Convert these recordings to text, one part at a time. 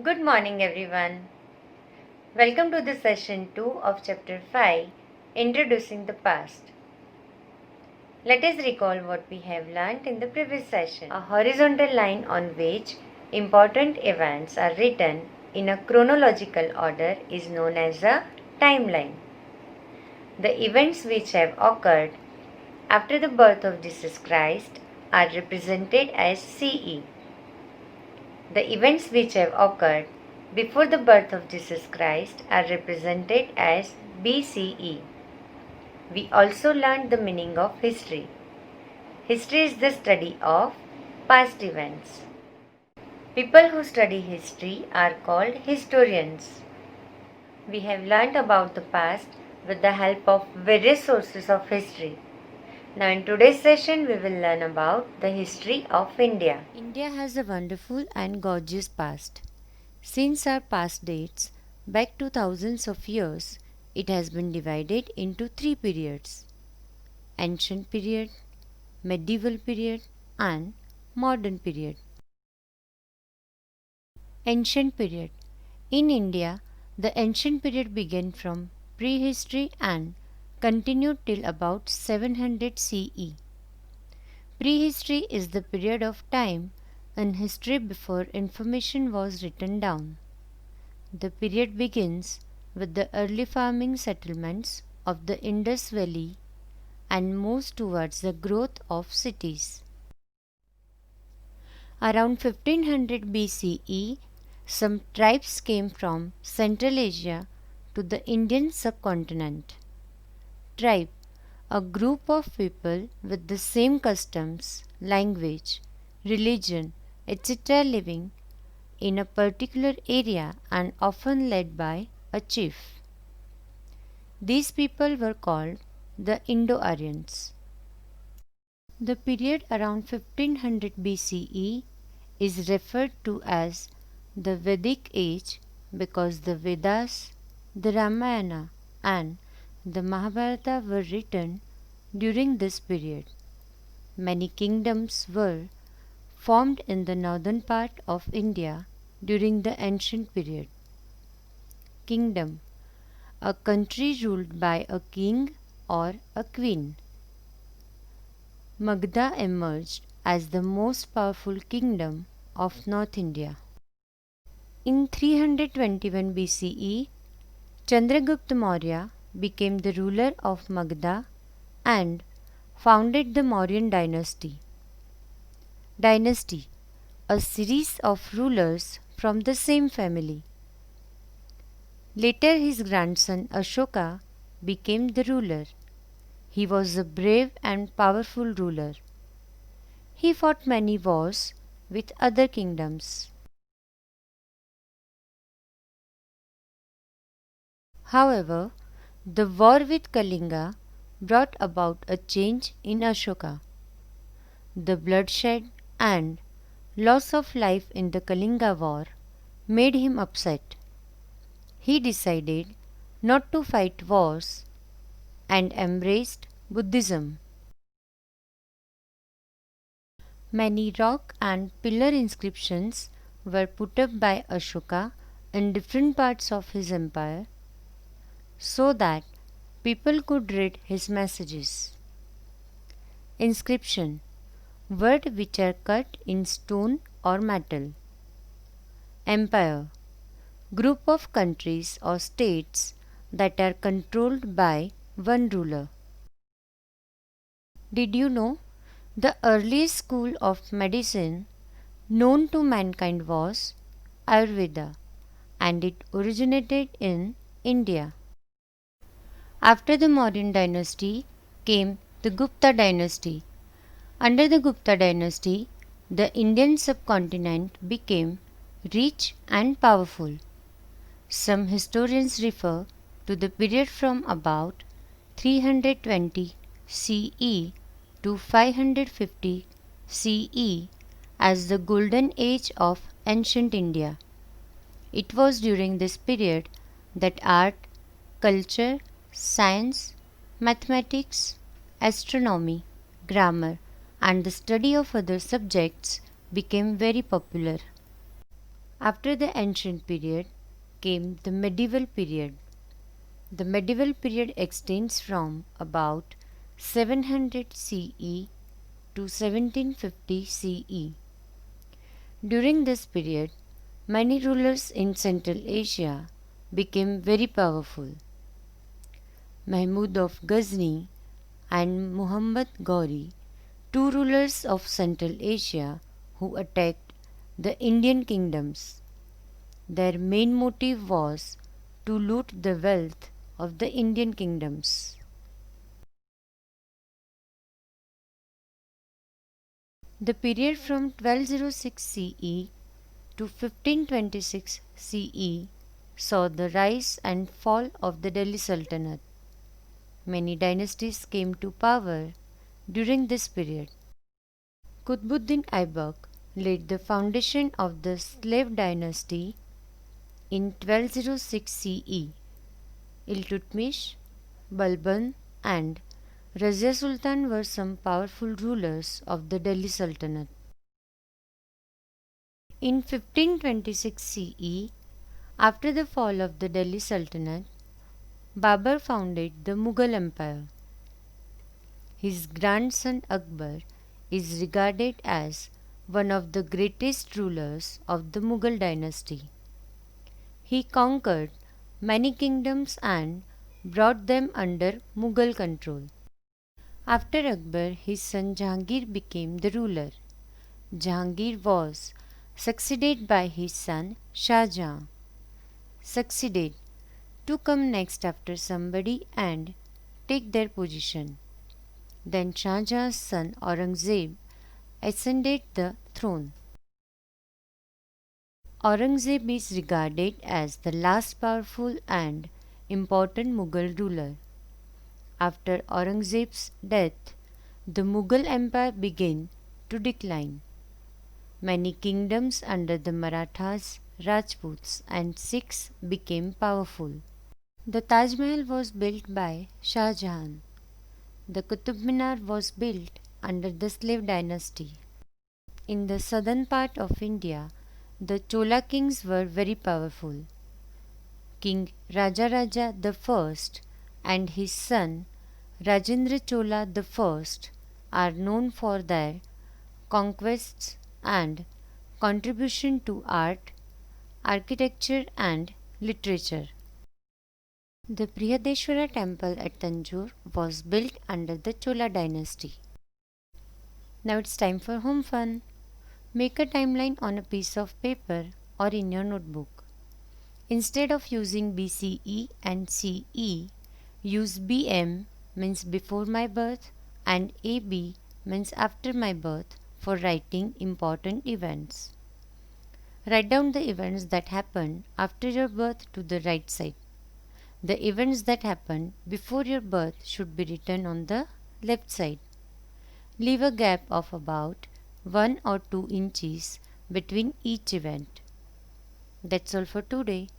Good morning, everyone. Welcome to the session 2 of chapter 5, Introducing the Past. Let us recall what we have learnt in the previous session. A horizontal line on which important events are written in a chronological order is known as a timeline. The events which have occurred after the birth of Jesus Christ are represented as CE. The events which have occurred before the birth of Jesus Christ are represented as BCE. We also learned the meaning of history. History is the study of past events. People who study history are called historians. We have learned about the past with the help of various sources of history. Now, in today's session, we will learn about the history of India. India has a wonderful and gorgeous past. Since our past dates back to thousands of years, it has been divided into three periods: ancient period, medieval period, and modern period. Ancient period. In India, the ancient period began from prehistory and continued till about 700 CE. Prehistory is the period of time in history before information was written down. The period begins with the early farming settlements of the Indus Valley and moves towards the growth of cities. Around 1500 BCE, some tribes came from Central Asia to the Indian subcontinent. Tribe, a group of people with the same customs, language, religion, etc. living in a particular area and often led by a chief. These people were called the Indo-Aryans. The period around 1500 BCE is referred to as the Vedic age because the Vedas, the Ramayana, and the Mahabharata were written during this period. Many kingdoms were formed in the northern part of India during the ancient period. Kingdom, a country ruled by a king or a queen. Magadha emerged as the most powerful kingdom of North India. In 321 BCE, Chandragupta Maurya became the ruler of Magadha and founded the Mauryan dynasty. Dynasty, a series of rulers from the same family. Later, his grandson Ashoka became the ruler. He was a brave and powerful ruler. He fought many wars with other kingdoms. However, the war with Kalinga brought about a change in Ashoka. The bloodshed and loss of life in the Kalinga war made him upset. He decided not to fight wars and embraced Buddhism. Many rock and pillar inscriptions were put up by Ashoka in different parts of his empire so that people could read his messages. Inscription, words which are cut in stone or metal. Empire, group of countries or states that are controlled by one ruler. Did you know the earliest school of medicine known to mankind was Ayurveda, and it originated in India? After the Mauryan dynasty came the Gupta dynasty. Under the Gupta dynasty, the Indian subcontinent became rich and powerful. Some historians refer to the period from about 320 CE to 550 CE as the golden age of ancient India. It was during this period that art, culture, science, mathematics, astronomy, grammar, and the study of other subjects became very popular. After the ancient period came the medieval period. The medieval period extends from about 700 CE to 1750 CE. During this period, many rulers in Central Asia became very powerful. Mahmud of Ghazni and Muhammad Ghori, two rulers of Central Asia who attacked the Indian kingdoms. Their main motive was to loot the wealth of the Indian kingdoms. The period from 1206 CE to 1526 CE saw the rise and fall of the Delhi Sultanate. Many dynasties came to power during this period. Qutbuddin Aibak laid the foundation of the slave dynasty in 1206 CE. Iltutmish, Balban, and Razia Sultan were some powerful rulers of the Delhi Sultanate. In 1526 CE, after the fall of the Delhi Sultanate, Babur founded the Mughal Empire. His grandson Akbar is regarded as one of the greatest rulers of the Mughal dynasty. He conquered many kingdoms and brought them under Mughal control. After Akbar, his son Jahangir became the ruler. Jahangir was succeeded by his son Shah Jahan. Succeeded to come next after somebody and take their position. Then Shah Jahan's son Aurangzeb ascended the throne. Aurangzeb is regarded as the last powerful and important Mughal ruler. After Aurangzeb's death, the Mughal Empire began to decline. Many kingdoms under the Marathas, Rajputs, and Sikhs became powerful. The Taj Mahal was built by Shah Jahan. The Qutub Minar was built under the slave dynasty. In the southern part of India, the Chola kings were very powerful. King Rajaraja I and his son Rajendra Chola I are known for their conquests and contribution to art, architecture, and literature. The Brihadeshwara temple at Tanjore was built under the Chola dynasty. Now it's time for home fun. Make a timeline on a piece of paper or in your notebook. Instead of using BCE and CE, use BM means before my birth and AB means after my birth for writing important events. Write down the events that happened after your birth to the right side. The events that happened before your birth should be written on the left side. Leave a gap of about 1 or 2 inches between each event. That's all for today.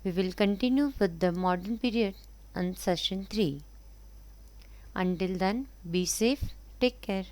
We will continue with the modern period on session 3. Until then, be safe, take care.